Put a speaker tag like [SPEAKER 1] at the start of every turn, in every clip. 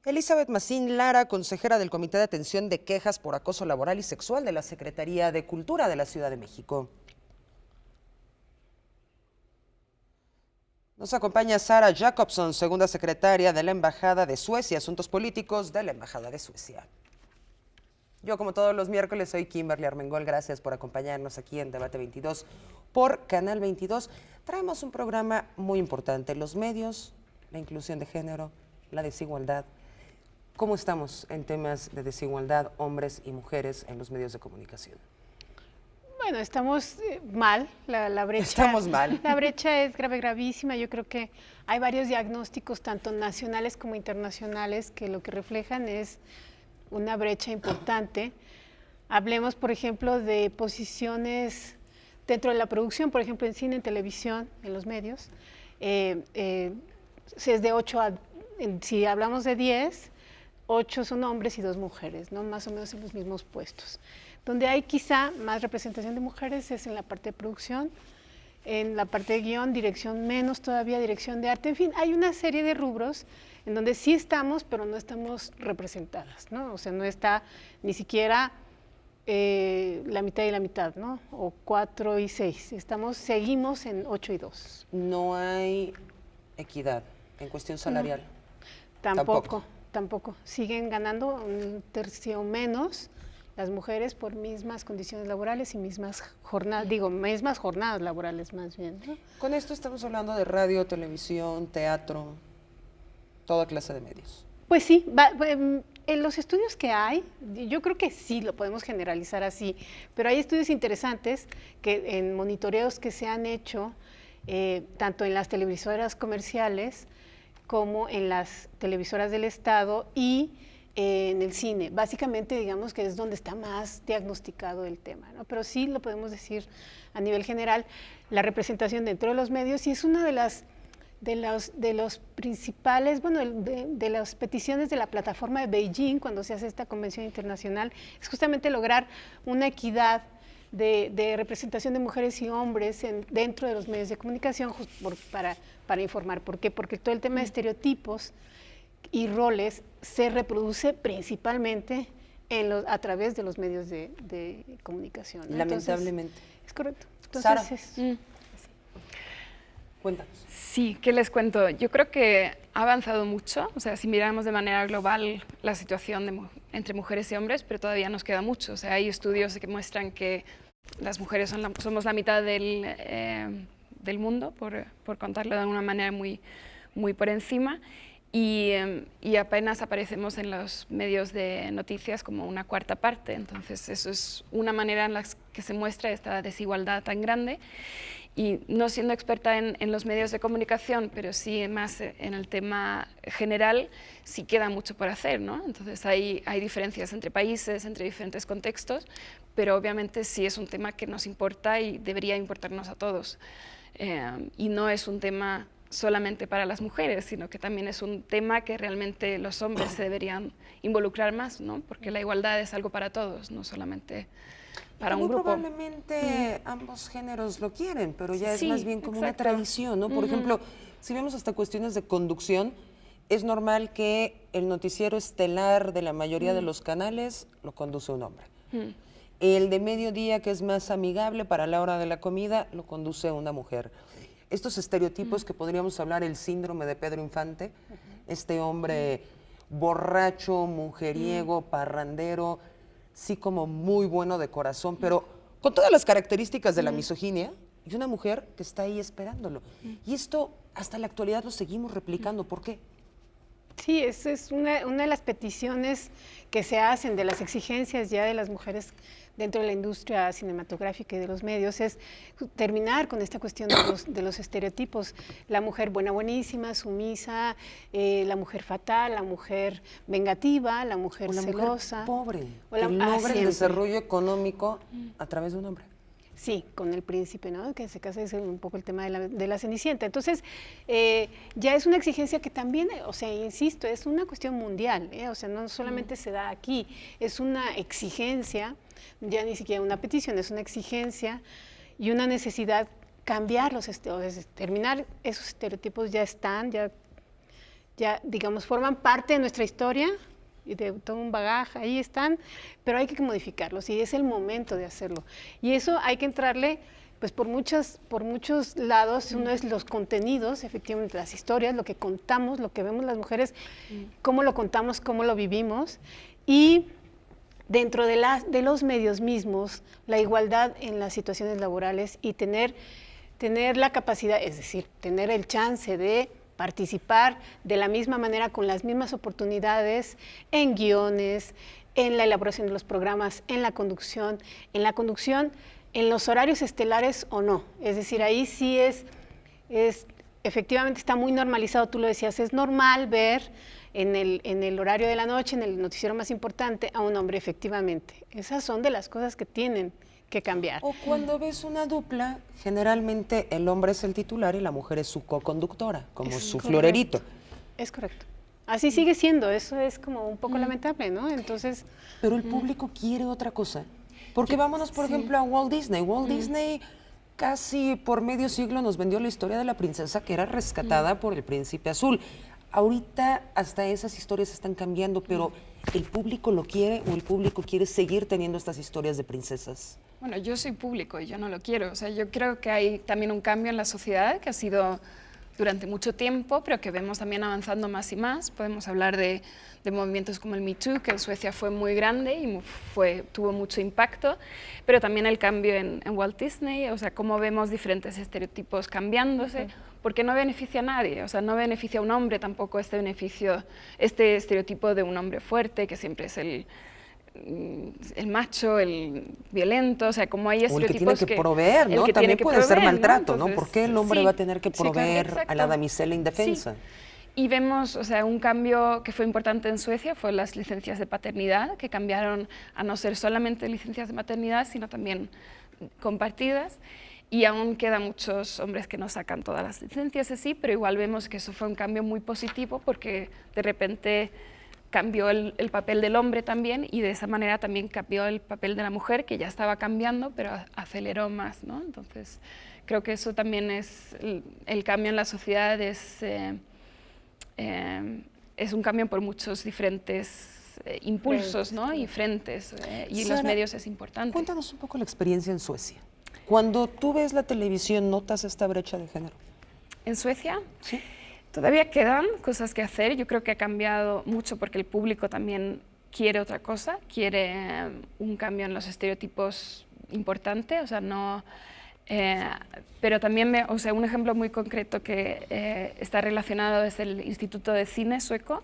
[SPEAKER 1] Elizabeth Macín Lara, consejera del Comité de Atención de Quejas por Acoso Laboral y Sexual de la Secretaría de Cultura de la Ciudad de México. Nos acompaña Sara Jacobson, segunda secretaria de la Embajada de Suecia, Asuntos Políticos de la Embajada de Suecia. Yo, como todos los miércoles, soy Kimberly Armengol. Gracias por acompañarnos aquí en Debate 22 por Canal 22. Traemos un programa muy importante: los medios, la inclusión de género, la desigualdad. ¿Cómo estamos en temas de desigualdad, hombres y mujeres en los medios de comunicación?
[SPEAKER 2] Bueno, estamos mal, la brecha.
[SPEAKER 1] Estamos mal.
[SPEAKER 2] La brecha es gravísima. Yo creo que hay varios diagnósticos, tanto nacionales como internacionales, que lo que reflejan es una brecha importante. Hablemos, por ejemplo, de posiciones dentro de la producción, por ejemplo, en cine, en televisión, en los medios. Es de 8 a, si hablamos de 10, 8 son hombres y 2 mujeres, ¿no? Más o menos en los mismos puestos. Donde hay quizá más representación de mujeres es en la parte de producción, en la parte de guión, dirección menos todavía, dirección de arte. En fin, hay una serie de rubros en donde sí estamos, pero no estamos representadas, ¿no? O sea, no está ni siquiera la mitad y la mitad, ¿no? O 4 y 6. Seguimos en 8 y 2.
[SPEAKER 1] No hay equidad en cuestión salarial.
[SPEAKER 2] No, tampoco. Siguen ganando un tercio menos las mujeres por mismas condiciones laborales y mismas jornadas laborales más bien, ¿no?
[SPEAKER 1] Con esto estamos hablando de radio, televisión, teatro, toda clase de medios.
[SPEAKER 2] Pues sí, en los estudios que hay, yo creo que sí lo podemos generalizar así, pero hay estudios interesantes que en monitoreos que se han hecho, tanto en las televisoras comerciales como en las televisoras del Estado y en el cine. Básicamente, digamos que es donde está más diagnosticado el tema, ¿no? Pero sí lo podemos decir a nivel general, la representación dentro de los medios, y es una de los principales, bueno, de las peticiones de la plataforma de Beijing cuando se hace esta convención internacional, es justamente lograr una equidad de representación de mujeres y hombres dentro de los medios de comunicación para informar. ¿Por qué? Porque todo el tema de estereotipos y roles se reproduce principalmente a través de los medios de comunicación, ¿no?
[SPEAKER 1] Lamentablemente.
[SPEAKER 2] Entonces, es correcto.
[SPEAKER 1] Sara,
[SPEAKER 2] Entonces,
[SPEAKER 1] cuéntanos.
[SPEAKER 3] Sí, ¿qué les cuento? Yo creo que ha avanzado mucho, o sea, si miramos de manera global la situación entre mujeres y hombres, pero todavía nos queda mucho. O sea, hay estudios que muestran que las mujeres somos la mitad del mundo, por contarlo de una manera muy, muy por encima, y apenas aparecemos en los medios de noticias como una cuarta parte. Entonces, eso es una manera en la que se muestra esta desigualdad tan grande. Y no siendo experta en los medios de comunicación, pero sí más en el tema general, sí queda mucho por hacer, ¿no? Entonces hay diferencias entre países, entre diferentes contextos, pero obviamente sí es un tema que nos importa y debería importarnos a todos. Y no es un tema solamente para las mujeres, sino que también es un tema que realmente los hombres se deberían involucrar más, ¿no? Porque la igualdad es algo para todos, no solamente para un grupo.
[SPEAKER 1] Probablemente ambos géneros lo quieren, pero ya es más bien como
[SPEAKER 3] exacto.
[SPEAKER 1] una tradición, ¿no? Por ejemplo, si vemos hasta cuestiones de conducción, es normal que el noticiero estelar de la mayoría de los canales lo conduce un hombre. El de mediodía, que es más amigable para la hora de la comida, lo conduce una mujer. Estos estereotipos que podríamos hablar, el síndrome de Pedro Infante, este hombre borracho, mujeriego, parrandero, sí como muy bueno de corazón, pero con todas las características de la misoginia, y una mujer que está ahí esperándolo. Y esto hasta la actualidad lo seguimos replicando. ¿Por qué?
[SPEAKER 2] sí, esa es una de las peticiones que se hacen, de las exigencias ya de las mujeres dentro de la industria cinematográfica y de los medios, es terminar con esta cuestión de los estereotipos. La mujer buena, buenísima, sumisa, la mujer fatal, la mujer vengativa, la mujer celosa.
[SPEAKER 1] Mujer pobre, que logra el desarrollo económico a través de un hombre.
[SPEAKER 2] Sí, con el príncipe, ¿no? Que se casa, es un poco el tema de la Cenicienta. Entonces, ya es una exigencia que también, o sea, insisto, es una cuestión mundial, ¿eh? O sea, no solamente se da aquí, es una exigencia, ya ni siquiera una petición, es una exigencia y una necesidad cambiar terminar esos estereotipos ya están, ya ya, digamos, forman parte de nuestra historia y de todo un bagaje, ahí están, pero hay que modificarlos y es el momento de hacerlo. Y eso hay que entrarle pues por muchos lados. Uno es los contenidos, efectivamente, las historias, lo que contamos, lo que vemos las mujeres, cómo lo contamos, cómo lo vivimos, y dentro de los medios mismos, la igualdad en las situaciones laborales y tener la capacidad, es decir, tener el chance de participar de la misma manera, con las mismas oportunidades en guiones, en la elaboración de los programas, en la conducción, en los horarios estelares o no. Es decir, ahí sí efectivamente está muy normalizado, tú lo decías, es normal ver en el horario de la noche, en el noticiero más importante, a un hombre, efectivamente. Esas son de las cosas que tienen que cambiar.
[SPEAKER 1] O cuando ves una dupla, generalmente el hombre es el titular y la mujer es su co-conductora, como su florerito.
[SPEAKER 2] Es correcto. Así sigue siendo, eso es como un poco lamentable, ¿no? Entonces...
[SPEAKER 1] Pero el público quiere otra cosa. Porque vámonos, por ejemplo, a Walt Disney. Walt Disney casi por medio siglo nos vendió la historia de la princesa que era rescatada por el príncipe azul. Ahorita hasta esas historias están cambiando, pero ¿el público lo quiere o el público quiere seguir teniendo estas historias de princesas?
[SPEAKER 3] Bueno, yo soy público y yo no lo quiero. O sea, yo creo que hay también un cambio en la sociedad que ha sido durante mucho tiempo, pero que vemos también avanzando más y más. Podemos hablar de movimientos como el Me Too, que en Suecia fue muy grande y tuvo mucho impacto, pero también el cambio en Walt Disney, o sea, cómo vemos diferentes estereotipos cambiándose, porque no beneficia a nadie, o sea, no beneficia a un hombre tampoco este estereotipo de un hombre fuerte, que siempre es el macho, el violento, o sea, como hay estereotipos
[SPEAKER 1] o el que tiene que proveer, ¿no? También puede ser maltrato, ¿no?
[SPEAKER 3] Entonces,
[SPEAKER 1] ¿por qué el hombre va a tener que proveer
[SPEAKER 3] claro,
[SPEAKER 1] a la damisela indefensa?
[SPEAKER 3] Sí. Y vemos, o sea, un cambio que fue importante en Suecia fue las licencias de paternidad, que cambiaron a no ser solamente licencias de maternidad, sino también compartidas. Y aún quedan muchos hombres que no sacan todas las licencias así, pero igual vemos que eso fue un cambio muy positivo porque de repente cambió el papel del hombre también y de esa manera también cambió el papel de la mujer, que ya estaba cambiando, pero aceleró más, ¿no? Entonces, creo que eso también es el cambio en la sociedad, es un cambio por muchos diferentes impulsos, ¿no? Y frentes, y
[SPEAKER 1] Sara,
[SPEAKER 3] los medios es importante.
[SPEAKER 1] Cuéntanos un poco la experiencia en Suecia. Cuando tú ves la televisión, ¿notas esta brecha de género?
[SPEAKER 3] ¿En Suecia?
[SPEAKER 1] Sí.
[SPEAKER 3] Todavía quedan cosas que hacer. Yo creo que ha cambiado mucho porque el público también quiere otra cosa, quiere un cambio en los estereotipos importante, o sea, no... pero también, o sea, un ejemplo muy concreto que está relacionado es el Instituto de Cine sueco,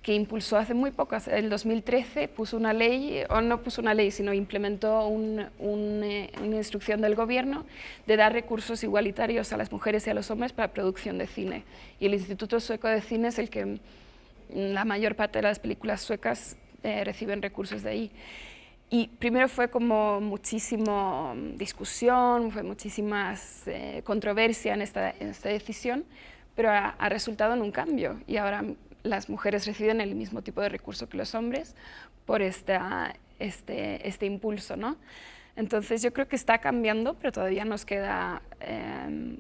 [SPEAKER 3] que impulsó hace muy poco, en el 2013, puso una ley, o no puso una ley, sino implementó una instrucción del gobierno de dar recursos igualitarios a las mujeres y a los hombres para producción de cine. Y el Instituto Sueco de Cine es el que la mayor parte de las películas suecas reciben recursos de ahí. Y primero fue como muchísima discusión, fue muchísima controversia en esta decisión, pero ha resultado en un cambio y ahora las mujeres reciben el mismo tipo de recurso que los hombres por este impulso, ¿no? Entonces yo creo que está cambiando, pero todavía nos queda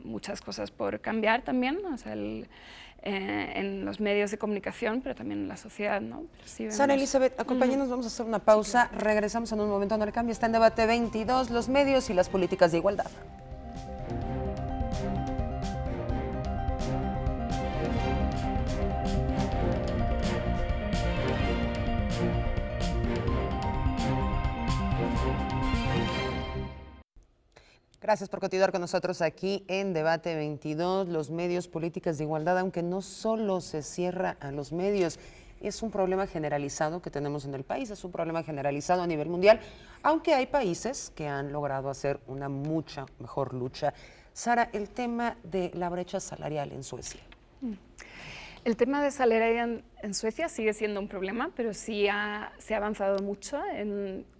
[SPEAKER 3] muchas cosas por cambiar también, o sea, en los medios de comunicación, pero también en la sociedad, ¿no? Sí,
[SPEAKER 1] Sara Elizabeth, acompáñenos, vamos a hacer una pausa, sí, claro. Regresamos en un momento, no le cambie, está en Debate 22, los medios y las políticas de igualdad. Gracias por continuar con nosotros aquí en Debate 22, los medios, políticas de igualdad, aunque no solo se cierra a los medios, es un problema generalizado que tenemos en el país, es un problema generalizado a nivel mundial, aunque hay países que han logrado hacer una mucha mejor lucha. Sara, el tema de la brecha salarial en Suecia.
[SPEAKER 3] El tema de salario en Suecia sigue siendo un problema, pero sí se ha avanzado mucho.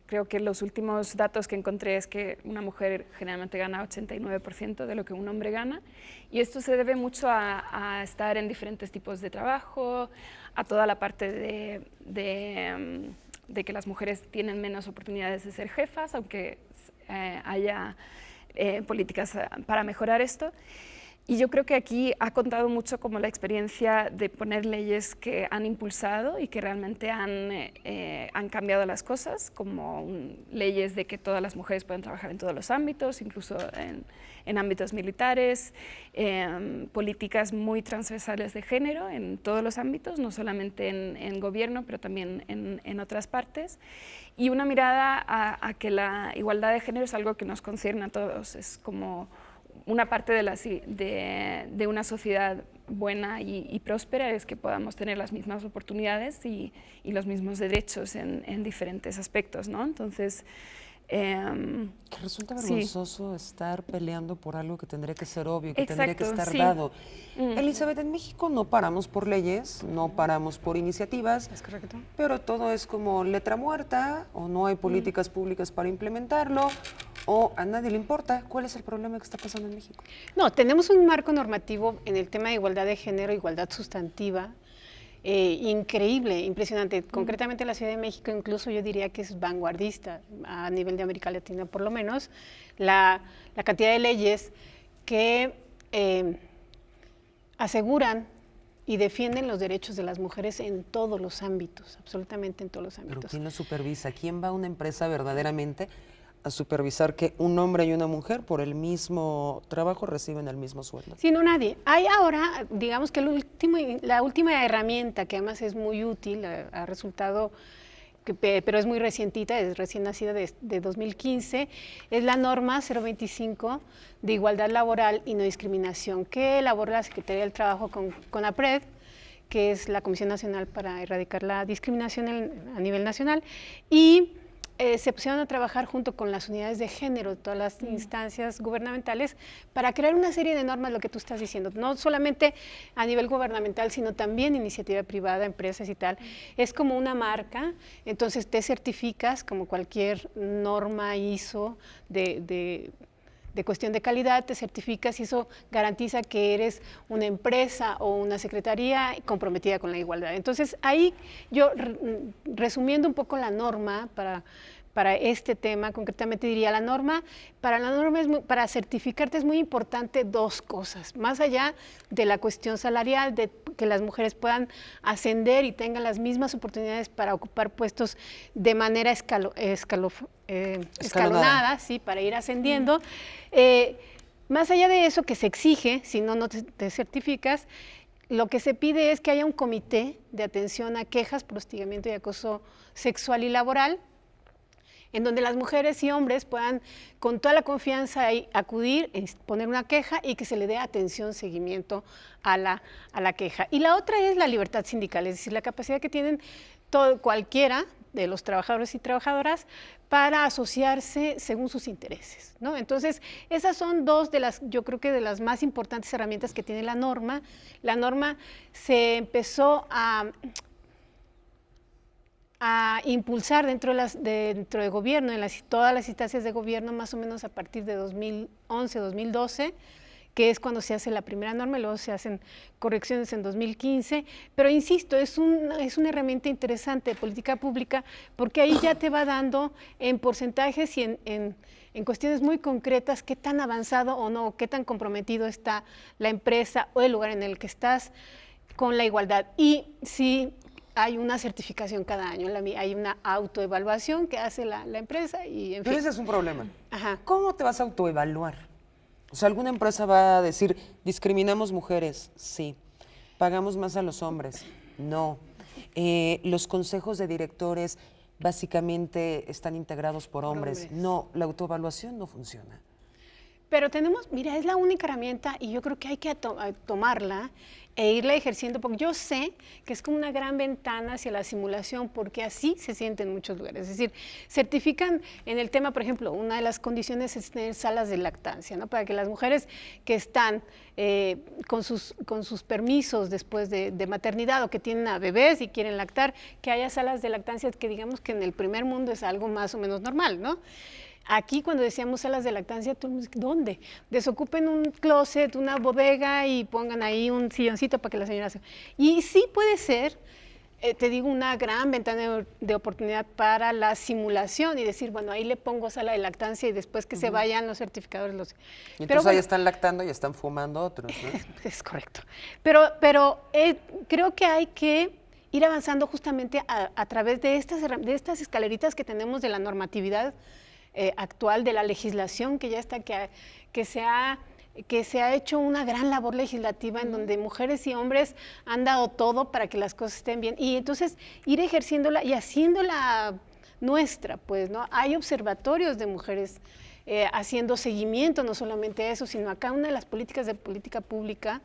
[SPEAKER 3] Creo que los últimos datos que encontré es que una mujer generalmente gana 89% de lo que un hombre gana, y esto se debe mucho a estar en diferentes tipos de trabajo, a toda la parte de que las mujeres tienen menos oportunidades de ser jefas, aunque haya políticas para mejorar esto. Y yo creo que aquí ha contado mucho como la experiencia de poner leyes que han impulsado y que realmente han cambiado las cosas, como leyes de que todas las mujeres pueden trabajar en todos los ámbitos, incluso en ámbitos militares, políticas muy transversales de género en todos los ámbitos, no solamente en gobierno, pero también en otras partes. Y una mirada a que la igualdad de género es algo que nos concierne a todos, es como una parte de una sociedad buena y próspera es que podamos tener las mismas oportunidades y los mismos derechos en diferentes aspectos, ¿no? Entonces,
[SPEAKER 1] que resulta vergonzoso estar peleando por algo que tendría que ser obvio, que
[SPEAKER 3] exacto,
[SPEAKER 1] tendría que estar
[SPEAKER 3] sí.
[SPEAKER 1] dado. Elizabeth, en México no paramos por leyes, no paramos por iniciativas,
[SPEAKER 2] ¿Es correcto?
[SPEAKER 1] pero todo es como letra muerta, o no hay políticas públicas para implementarlo, o a nadie le importa. ¿Cuál es el problema que está pasando en México?
[SPEAKER 2] No, tenemos un marco normativo en el tema de igualdad de género, igualdad sustantiva, increíble, impresionante. Concretamente la Ciudad de México incluso yo diría que es vanguardista a nivel de América Latina, por lo menos, la cantidad de leyes que aseguran y defienden los derechos de las mujeres en todos los ámbitos, absolutamente en todos los ámbitos.
[SPEAKER 1] Pero ¿quién lo supervisa? ¿Quién va a una empresa verdaderamente a supervisar que un hombre y una mujer por el mismo trabajo reciben el mismo sueldo?
[SPEAKER 2] Sí, no, nadie. Hay ahora, digamos que la última herramienta, que además es muy útil, ha resultado, pero es muy recientita, es recién nacida de 2015, es la norma 025 de igualdad laboral y no discriminación, que elabora la Secretaría del Trabajo con APRED, que es la Comisión Nacional para Erradicar la Discriminación a nivel nacional, y se pusieron a trabajar junto con las unidades de género, todas las instancias gubernamentales, para crear una serie de normas, lo que tú estás diciendo, no solamente a nivel gubernamental, sino también iniciativa privada, empresas y tal. Es como una marca, entonces te certificas como cualquier norma ISO de cuestión de calidad, te certificas y eso garantiza que eres una empresa o una secretaría comprometida con la igualdad. Entonces, ahí yo, resumiendo un poco la norma para este tema, concretamente diría para certificarte es muy importante dos cosas, más allá de la cuestión salarial, de que las mujeres puedan ascender y tengan las mismas oportunidades para ocupar puestos de manera escalonada, sí, para ir ascendiendo. Más allá de eso que se exige, si no te certificas, lo que se pide es que haya un comité de atención a quejas por hostigamiento y acoso sexual y laboral, en donde las mujeres y hombres puedan con toda la confianza acudir, poner una queja y que se le dé atención, seguimiento a la queja. Y la otra es la libertad sindical, es decir, la capacidad que tienen cualquiera de los trabajadores y trabajadoras para asociarse según sus intereses, ¿no? Entonces, esas son dos de las, yo creo que de las más importantes herramientas que tiene la norma. La norma se empezó a impulsar dentro de gobierno, todas las instancias de gobierno, más o menos a partir de 2011, 2012, que es cuando se hace la primera norma, y luego se hacen correcciones en 2015, pero insisto, es una herramienta interesante de política pública, porque ahí ya te va dando en porcentajes y en cuestiones muy concretas qué tan avanzado o no, qué tan comprometido está la empresa o el lugar en el que estás con la igualdad. Y si hay una certificación cada año, hay una autoevaluación que hace la empresa y en fin.
[SPEAKER 1] Pero ese es un problema.
[SPEAKER 2] Ajá.
[SPEAKER 1] ¿Cómo te vas a autoevaluar? O sea, ¿alguna empresa va a decir, discriminamos mujeres? Sí. ¿Pagamos más a los hombres? No. ¿Los consejos de directores básicamente están integrados por hombres? No. La autoevaluación no funciona.
[SPEAKER 2] Pero mira, es la única herramienta y yo creo que hay que tomarla e irla ejerciendo, porque yo sé que es como una gran ventana hacia la simulación, porque así se siente en muchos lugares. Es decir, certifican en el tema, por ejemplo, una de las condiciones es tener salas de lactancia, ¿no? Para que las mujeres que están con sus permisos después de maternidad o que tienen a bebés y quieren lactar, que haya salas de lactancia que digamos que en el primer mundo es algo más o menos normal, ¿no? Aquí cuando decíamos salas de lactancia, ¿dónde? Desocupen un closet, una bodega y pongan ahí un silloncito para que la señora se... Y sí puede ser te digo, una gran ventana de oportunidad para la simulación y decir, bueno, ahí le pongo sala de lactancia y después que se vayan los certificadores.
[SPEAKER 1] Y entonces ahí están lactando y están fumando otros, ¿no?
[SPEAKER 2] Es correcto. Pero creo que hay que ir avanzando justamente a través de estas escaleritas que tenemos de la normatividad actual, de la legislación que ya está, que se ha hecho una gran labor legislativa en donde mujeres y hombres han dado todo para que las cosas estén bien. Y entonces ir ejerciéndola y haciéndola nuestra, pues, ¿no? Hay observatorios de mujeres haciendo seguimiento, no solamente eso, sino acá una de las políticas de política pública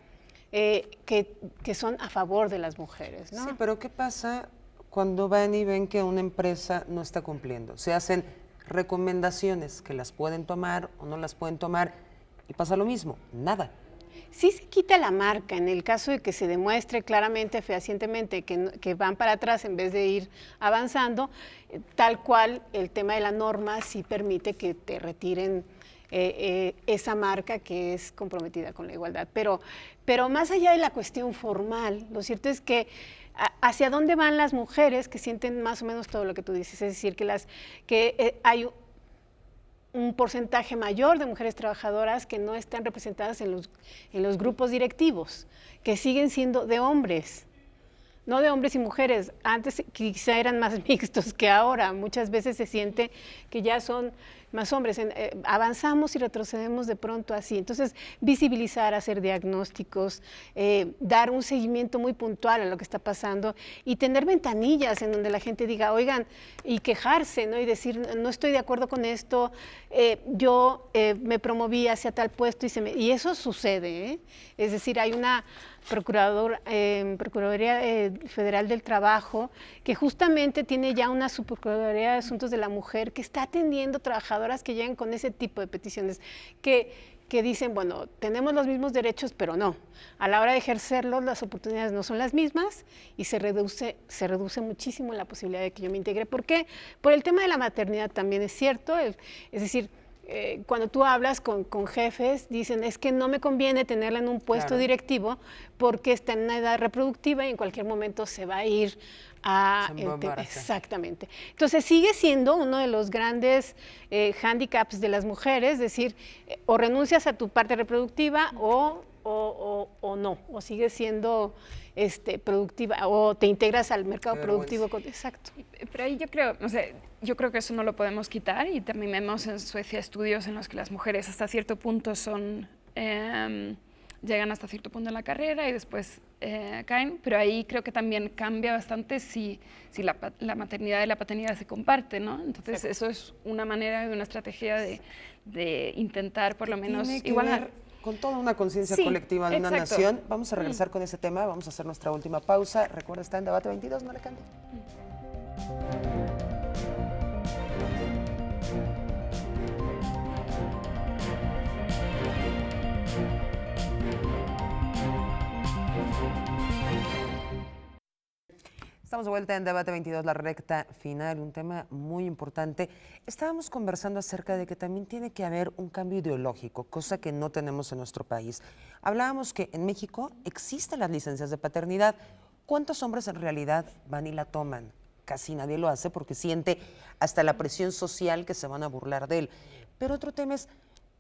[SPEAKER 2] que son a favor de las mujeres, ¿no?
[SPEAKER 1] Sí, pero ¿qué pasa cuando van y ven que una empresa no está cumpliendo? Se hacen recomendaciones que las pueden tomar o no las pueden tomar y pasa lo mismo, nada.
[SPEAKER 2] Sí se quita la marca en el caso de que se demuestre claramente, fehacientemente, que van para atrás en vez de ir avanzando, tal cual el tema de la norma sí permite que te retiren esa marca que es comprometida con la igualdad. Pero más allá de la cuestión formal, lo cierto es que hacia dónde van las mujeres que sienten más o menos todo lo que tú dices, es decir, que hay un porcentaje mayor de mujeres trabajadoras que no están representadas en los grupos directivos, que siguen siendo de hombres, no de hombres y mujeres. Antes quizá eran más mixtos que ahora. Muchas veces se siente que ya son más hombres. Avanzamos y retrocedemos de pronto así. Entonces, visibilizar, hacer diagnósticos, dar un seguimiento muy puntual a lo que está pasando y tener ventanillas en donde la gente diga, oigan, y quejarse, ¿no? Y decir, no estoy de acuerdo con esto, yo me promoví hacia tal puesto y eso sucede, ¿eh? Es decir, hay una Procuraduría Federal del Trabajo, que justamente tiene ya una Subprocuraduría de Asuntos de la Mujer que está atendiendo trabajadoras que llegan con ese tipo de peticiones, que dicen, bueno, tenemos los mismos derechos, pero no. A la hora de ejercerlos, las oportunidades no son las mismas y se reduce muchísimo la posibilidad de que yo me integre. ¿Por qué? Por el tema de la maternidad también es cierto, es decir, cuando tú hablas con jefes, dicen, es que no me conviene tenerla en un puesto directivo porque está en una edad reproductiva y en cualquier momento se va a ir a... Exactamente. Entonces sigue siendo uno de los grandes hándicaps de las mujeres, es decir, o renuncias a tu parte reproductiva o no, o sigues siendo productiva o te integras al mercado productivo. Exacto.
[SPEAKER 3] Pero ahí yo creo que eso no lo podemos quitar y también vemos en Suecia estudios en los que las mujeres hasta cierto punto llegan hasta cierto punto en la carrera y después caen, pero ahí creo que también cambia bastante si la maternidad y la paternidad se comparten, ¿no? Entonces eso es una manera y una estrategia de intentar por lo menos igualar.
[SPEAKER 1] Con toda una conciencia colectiva de una nación. Vamos a regresar con ese tema, vamos a hacer nuestra última pausa. Recuerda, está en Debate 22, no le cambie. Estamos de vuelta en Debate 22, la recta final, un tema muy importante. Estábamos conversando acerca de que también tiene que haber un cambio ideológico, cosa que no tenemos en nuestro país. Hablábamos que en México existen las licencias de paternidad. ¿Cuántos hombres en realidad van y la toman? Casi nadie lo hace porque siente hasta la presión social que se van a burlar de él. Pero otro tema es,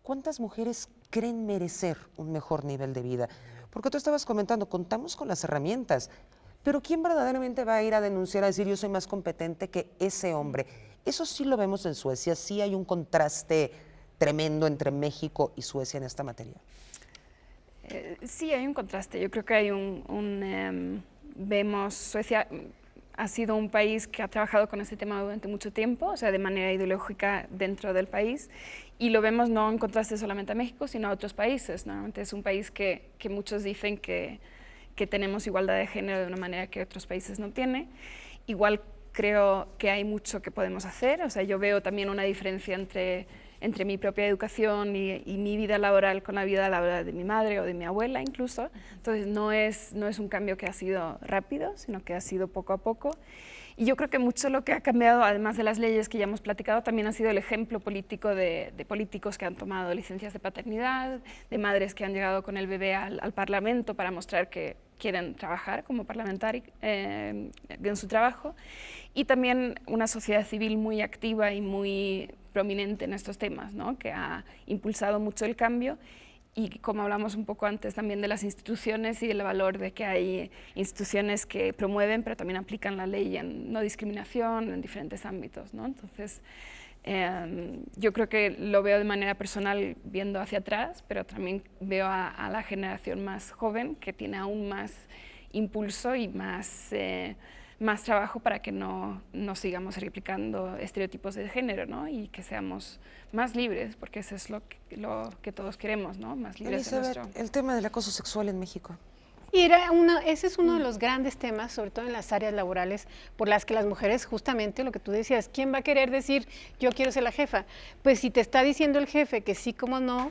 [SPEAKER 1] ¿cuántas mujeres creen merecer un mejor nivel de vida? Porque tú estabas comentando, contamos con las herramientas, pero ¿quién verdaderamente va a ir a denunciar, a decir yo soy más competente que ese hombre? Eso sí lo vemos en Suecia, sí hay un contraste tremendo entre México y Suecia en esta materia.
[SPEAKER 3] Sí, hay un contraste. Yo creo que hay vemos, Suecia ha sido un país que ha trabajado con este tema durante mucho tiempo, o sea, de manera ideológica dentro del país, y lo vemos no en contraste solamente a México, sino a otros países. Normalmente es un país que muchos dicen que tenemos igualdad de género de una manera que otros países no tienen. Igual creo que hay mucho que podemos hacer, o sea, yo veo también una diferencia entre mi propia educación y mi vida laboral con la vida laboral de mi madre o de mi abuela incluso. Entonces no es un cambio que ha sido rápido, sino que ha sido poco a poco. Y yo creo que mucho lo que ha cambiado, además de las leyes que ya hemos platicado, también ha sido el ejemplo político de políticos que han tomado licencias de paternidad, de madres que han llegado con el bebé al Parlamento para mostrar que quieren trabajar como parlamentarios en su trabajo, y también una sociedad civil muy activa y muy prominente en estos temas, ¿no? Que ha impulsado mucho el cambio. Y como hablamos un poco antes también de las instituciones y del valor de que hay instituciones que promueven, pero también aplican la ley en no discriminación en diferentes ámbitos, ¿no? Entonces, yo creo que lo veo de manera personal viendo hacia atrás, pero también veo a la generación más joven que tiene aún más impulso y más trabajo para que no sigamos replicando estereotipos de género, ¿no? Y que seamos más libres, porque eso es lo que todos queremos, ¿no? Más libres de
[SPEAKER 1] Elizabeth,
[SPEAKER 3] nuestro...
[SPEAKER 1] el tema del acoso sexual en México.
[SPEAKER 2] Y ese es uno de los grandes temas, sobre todo en las áreas laborales, por las que las mujeres, justamente lo que tú decías, ¿quién va a querer decir yo quiero ser la jefa? Pues si te está diciendo el jefe que sí como no,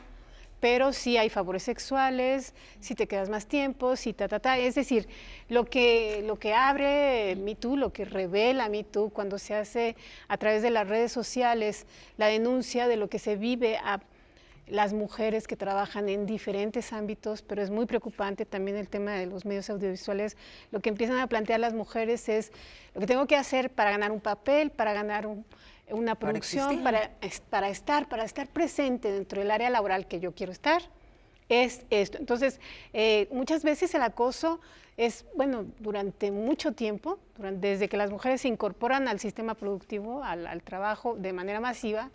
[SPEAKER 2] pero sí hay favores sexuales, si te quedas más tiempo, si es decir, lo que abre MeToo, lo que revela MeToo cuando se hace a través de las redes sociales, la denuncia de lo que se vive a las mujeres que trabajan en diferentes ámbitos, pero es muy preocupante también el tema de los medios audiovisuales. Lo que empiezan a plantear las mujeres es lo que tengo que hacer para ganar un papel, para ganar una producción, para estar presente dentro del área laboral que yo quiero estar, es esto. Entonces, muchas veces el acoso es, bueno, durante mucho tiempo, desde que las mujeres se incorporan al sistema productivo, al trabajo de manera masiva,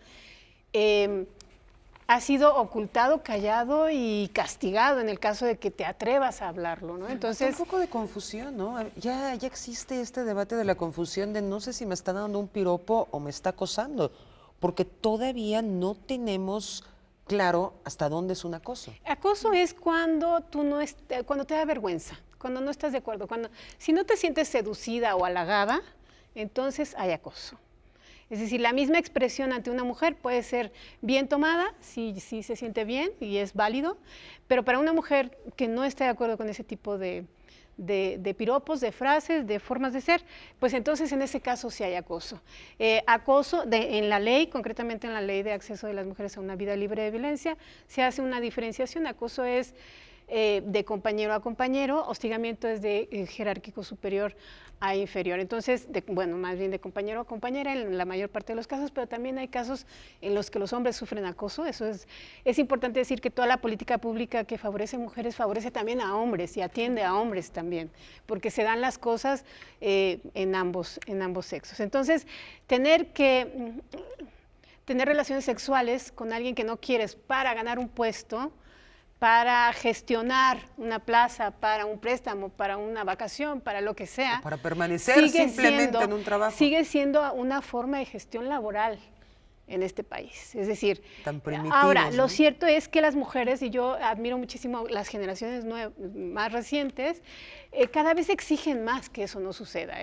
[SPEAKER 2] ha sido ocultado, callado y castigado en el caso de que te atrevas a hablarlo, ¿no?
[SPEAKER 1] Entonces, un poco de confusión, ¿no? Ya existe este debate de la confusión de no sé si me está dando un piropo o me está acosando, porque todavía no tenemos claro hasta dónde es un acoso.
[SPEAKER 2] Acoso es cuando cuando te da vergüenza, cuando no estás de acuerdo, si no te sientes seducida o halagada, entonces hay acoso. Es decir, la misma expresión ante una mujer puede ser bien tomada, si se siente bien y es válido, pero para una mujer que no esté de acuerdo con ese tipo de piropos, de frases, de formas de ser, pues entonces en ese caso sí hay acoso. Acoso en la ley, concretamente en la Ley de Acceso de las Mujeres a una Vida Libre de Violencia, se hace una diferenciación. Acoso es de compañero a compañero, hostigamiento es de jerárquico superior a inferior. Entonces, más bien de compañero a compañera en la mayor parte de los casos, pero también hay casos en los que los hombres sufren acoso. Eso es importante decir que toda la política pública que favorece mujeres favorece también a hombres y atiende a hombres también, porque se dan las cosas en ambos sexos. Entonces, tener relaciones sexuales con alguien que no quieres para ganar un puesto, para gestionar una plaza, para un préstamo, para una vacación, para lo que sea.
[SPEAKER 1] O para permanecer simplemente en un trabajo.
[SPEAKER 2] Sigue siendo una forma de gestión laboral en este país. Es decir,
[SPEAKER 1] tan primitivos,
[SPEAKER 2] ahora,
[SPEAKER 1] ¿no?
[SPEAKER 2] lo cierto es que las mujeres, y yo admiro muchísimo las generaciones más recientes, cada vez exigen más que eso no suceda,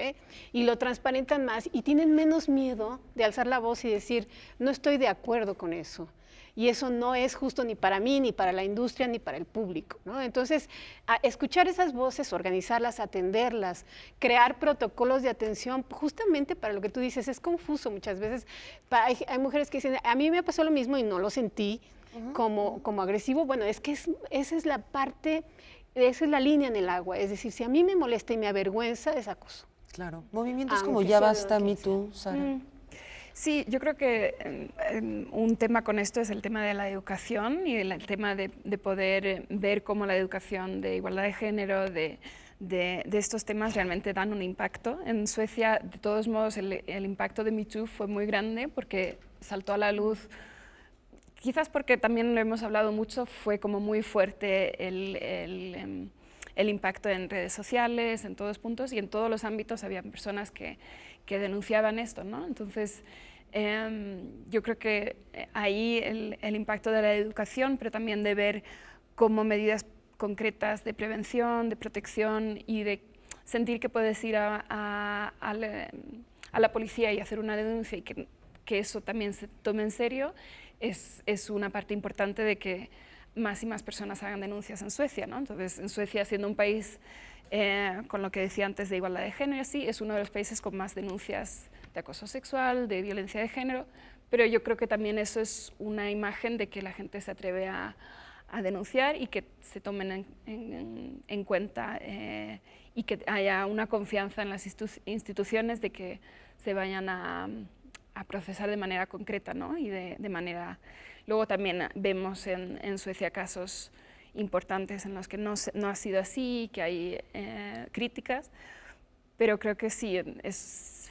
[SPEAKER 2] y lo transparentan más y tienen menos miedo de alzar la voz y decir, no estoy de acuerdo con eso. Y eso no es justo ni para mí, ni para la industria, ni para el público, ¿no? Entonces, escuchar esas voces, organizarlas, atenderlas, crear protocolos de atención, justamente para lo que tú dices, es confuso muchas veces. Hay mujeres que dicen, a mí me pasó lo mismo y no lo sentí como agresivo. Bueno, es que esa es la parte, esa es la línea en el agua. Es decir, si a mí me molesta y me avergüenza, es acoso.
[SPEAKER 1] Claro, movimientos como Ya Basta, Me Too, Sara.
[SPEAKER 3] Sí, yo creo que un tema con esto es el tema de la educación y el tema de poder ver cómo la educación de igualdad de género, de estos temas realmente dan un impacto. En Suecia, de todos modos, el impacto de Me Too fue muy grande porque saltó a la luz, quizás porque también lo hemos hablado mucho, fue como muy fuerte el impacto en redes sociales, en todos puntos y en todos los ámbitos había personas que denunciaban esto, ¿no? Entonces, yo creo que ahí el impacto de la educación, pero también de ver cómo medidas concretas de prevención, de protección y de sentir que puedes ir a la policía y hacer una denuncia y que eso también se tome en serio, es una parte importante de que más y más personas hagan denuncias en Suecia, ¿no? Entonces, en Suecia, siendo un país con lo que decía antes de igualdad de género, sí, es uno de los países con más denuncias de acoso sexual, de violencia de género, pero yo creo que también eso es una imagen de que la gente se atreve a a denunciar y que se tomen en cuenta y que haya una confianza en las instituciones de que se vayan a procesar de manera concreta, ¿no? Y de manera... Luego también vemos en Suecia casos importantes en los que no ha sido así, que hay críticas, pero creo que sí,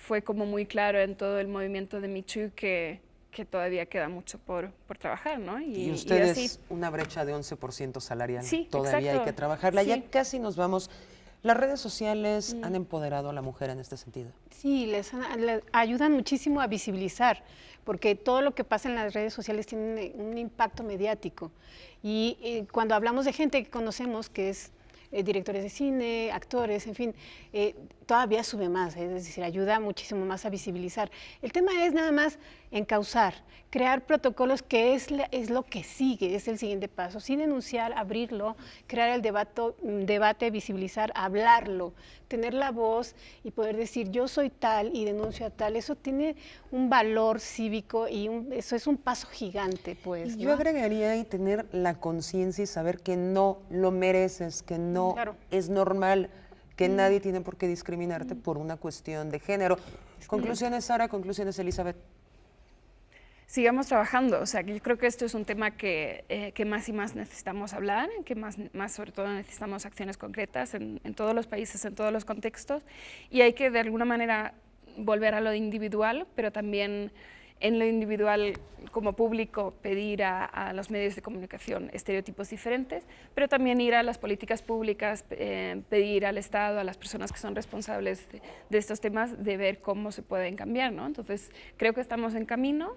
[SPEAKER 3] fue como muy claro en todo el movimiento de Me Too que todavía queda mucho por trabajar, ¿no?
[SPEAKER 1] Y ustedes, una brecha de 11% salarial,
[SPEAKER 3] sí,
[SPEAKER 1] todavía
[SPEAKER 3] exacto.
[SPEAKER 1] hay que trabajarla.
[SPEAKER 3] Sí.
[SPEAKER 1] Ya casi nos vamos. ¿Las redes sociales han empoderado a la mujer en este sentido?
[SPEAKER 2] Sí, les ayudan muchísimo a visibilizar, porque todo lo que pasa en las redes sociales tiene un impacto mediático. Y cuando hablamos de gente que conocemos, que es directores de cine, actores, en fin, todavía sube más, es decir, ayuda muchísimo más a visibilizar. El tema es nada más encauzar, crear protocolos, que es lo que sigue, es el siguiente paso. Sí, denunciar, abrirlo, crear el debate, visibilizar, hablarlo, tener la voz y poder decir yo soy tal y denuncio a tal. Eso tiene un valor cívico y eso es un paso gigante, pues.
[SPEAKER 1] Yo agregaría y tener la conciencia y saber que no lo mereces, que no es normal, que nadie tiene por qué discriminarte por una cuestión de género. Conclusiones, Sara, conclusiones, Elizabeth.
[SPEAKER 3] Sigamos trabajando, o sea, que yo creo que esto es un tema que más y más necesitamos hablar, que más sobre todo necesitamos acciones concretas en todos los países, en todos los contextos, y hay que de alguna manera volver a lo individual, pero también en lo individual como público pedir a los medios de comunicación estereotipos diferentes, pero también ir a las políticas públicas, pedir al Estado, a las personas que son responsables de estos temas, de ver cómo se pueden cambiar, ¿no? Entonces, creo que estamos en camino,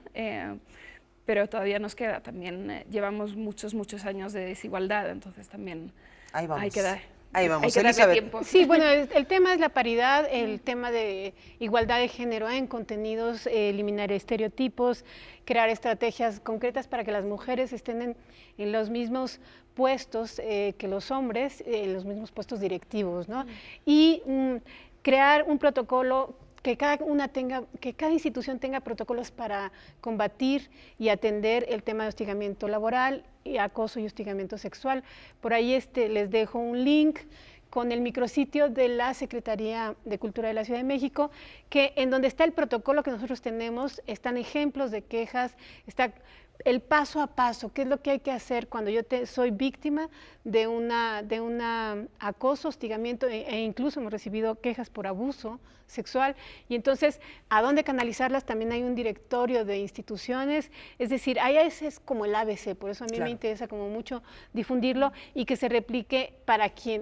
[SPEAKER 3] pero todavía nos queda. También llevamos muchos años de desigualdad, entonces también hay que dar.
[SPEAKER 1] Ahí vamos,
[SPEAKER 3] hay que darle tiempo.
[SPEAKER 2] Sí, bueno, el tema es la paridad, el tema de igualdad de género en contenidos, eliminar estereotipos, crear estrategias concretas para que las mujeres estén en los mismos puestos que los hombres, en los mismos puestos directivos, ¿no? Y crear un protocolo que cada institución tenga protocolos para combatir y atender el tema de hostigamiento laboral, y acoso y hostigamiento sexual. Por ahí les dejo un link con el micrositio de la Secretaría de Cultura de la Ciudad de México, en donde está el protocolo que nosotros tenemos, están ejemplos de quejas, está el paso a paso, qué es lo que hay que hacer cuando yo soy víctima de una acoso, hostigamiento e incluso hemos recibido quejas por abuso sexual, y entonces a dónde canalizarlas. También hay un directorio de instituciones, es decir, ese es como el ABC, por eso a mí me interesa como mucho difundirlo y que se replique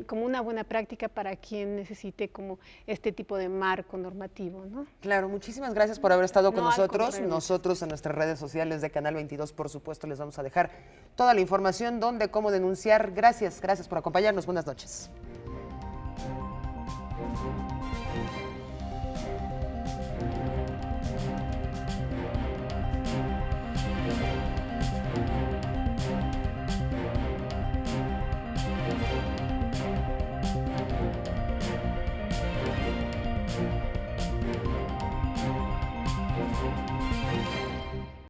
[SPEAKER 2] como una buena práctica para quien necesite como este tipo de marco normativo, ¿no?
[SPEAKER 1] Claro, muchísimas gracias por haber estado con nosotros. Nosotros en nuestras redes sociales de Canal 22, por supuesto, les vamos a dejar toda la información, dónde, cómo denunciar. Gracias por acompañarnos. Buenas noches.